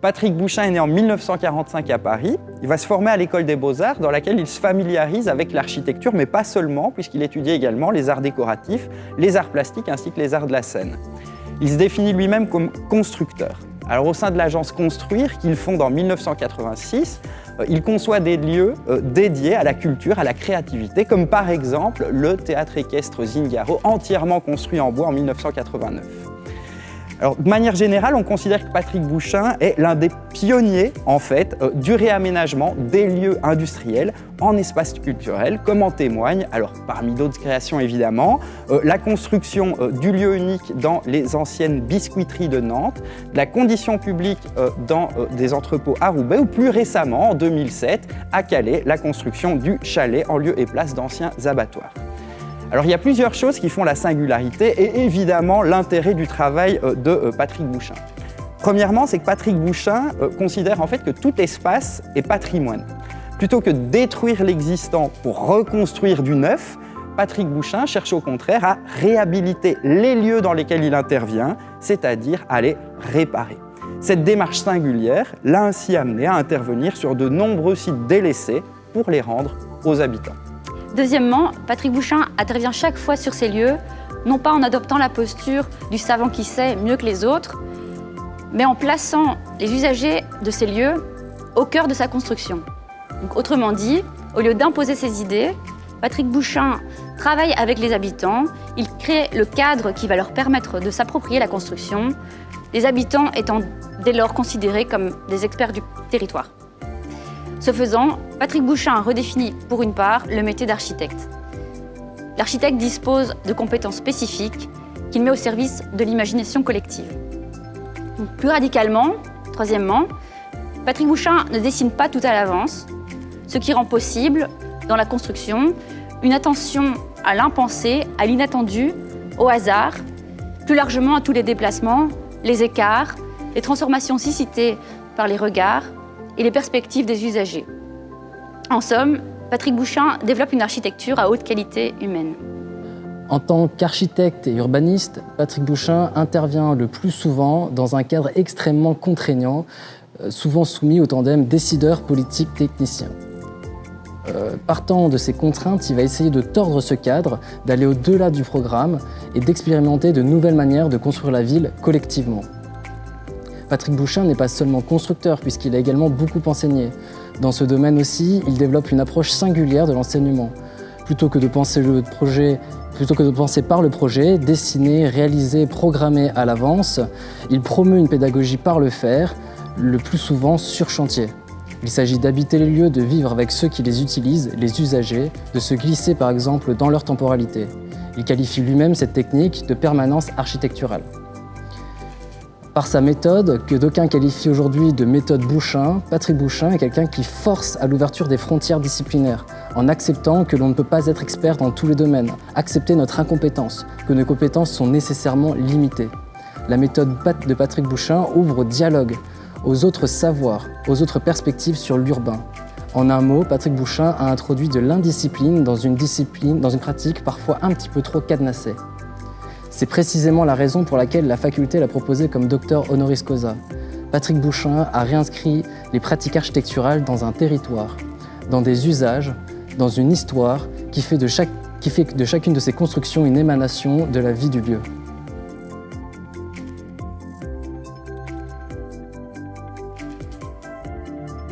Patrick Bouchain est né en 1945 à Paris. Il va se former à l'École des Beaux-Arts, dans laquelle il se familiarise avec l'architecture, mais pas seulement, puisqu'il étudie également les arts décoratifs, les arts plastiques ainsi que les arts de la scène. Il se définit lui-même comme constructeur. Alors, au sein de l'agence Construire, qu'il fonde en 1986, il conçoit des lieux dédiés à la culture, à la créativité, comme par exemple le théâtre équestre Zingaro, entièrement construit en bois en 1989. Alors, de manière générale, on considère que Patrick Bouchain est l'un des pionniers, en fait, du réaménagement des lieux industriels en espaces culturels, comme en témoigne, alors parmi d'autres créations évidemment, la construction du lieu unique dans les anciennes biscuiteries de Nantes, la condition publique dans des entrepôts à Roubaix, ou plus récemment, en 2007, à Calais, la construction du chalet en lieu et place d'anciens abattoirs. Alors, il y a plusieurs choses qui font la singularité et évidemment l'intérêt du travail de Patrick Bouchain. Premièrement, c'est que Patrick Bouchain considère en fait que tout espace est patrimoine. Plutôt que de détruire l'existant pour reconstruire du neuf, Patrick Bouchain cherche au contraire à réhabiliter les lieux dans lesquels il intervient, c'est-à-dire à les réparer. Cette démarche singulière l'a ainsi amené à intervenir sur de nombreux sites délaissés pour les rendre aux habitants. Deuxièmement, Patrick Bouchain intervient chaque fois sur ces lieux, non pas en adoptant la posture du savant qui sait mieux que les autres, mais en plaçant les usagers de ces lieux au cœur de sa construction. Donc, autrement dit, au lieu d'imposer ses idées, Patrick Bouchain travaille avec les habitants, il crée le cadre qui va leur permettre de s'approprier la construction, les habitants étant dès lors considérés comme des experts du territoire. Ce faisant, Patrick Bouchain redéfinit pour une part le métier d'architecte. L'architecte dispose de compétences spécifiques qu'il met au service de l'imagination collective. Donc, plus radicalement, troisièmement, Patrick Bouchain ne dessine pas tout à l'avance, ce qui rend possible, dans la construction, une attention à l'impensé, à l'inattendu, au hasard, plus largement à tous les déplacements, les écarts, les transformations suscitées par les regards et les perspectives des usagers. En somme, Patrick Bouchain développe une architecture à haute qualité humaine. En tant qu'architecte et urbaniste, Patrick Bouchain intervient le plus souvent dans un cadre extrêmement contraignant, souvent soumis au tandem décideur-politique-technicien. Partant de ces contraintes, il va essayer de tordre ce cadre, d'aller au-delà du programme et d'expérimenter de nouvelles manières de construire la ville collectivement. Patrick Bouchain n'est pas seulement constructeur, puisqu'il a également beaucoup enseigné. Dans ce domaine aussi, il développe une approche singulière de l'enseignement. Plutôt que de penser par le projet, dessiner, réaliser, programmer à l'avance, il promeut une pédagogie par le faire, le plus souvent sur chantier. Il s'agit d'habiter les lieux, de vivre avec ceux qui les utilisent, les usagers, de se glisser par exemple dans leur temporalité. Il qualifie lui-même cette technique de permanence architecturale. Par sa méthode, que d'aucuns qualifient aujourd'hui de méthode Bouchain, Patrick Bouchain est quelqu'un qui force à l'ouverture des frontières disciplinaires, en acceptant que l'on ne peut pas être expert dans tous les domaines, accepter notre incompétence, que nos compétences sont nécessairement limitées. La méthode de Patrick Bouchain ouvre au dialogue, aux autres savoirs, aux autres perspectives sur l'urbain. En un mot, Patrick Bouchain a introduit de l'indiscipline dans une pratique parfois un petit peu trop cadenassée. C'est précisément la raison pour laquelle la faculté l'a proposé comme docteur honoris causa. Patrick Bouchain a réinscrit les pratiques architecturales dans un territoire, dans des usages, dans une histoire qui fait de chacune de ces constructions une émanation de la vie du lieu.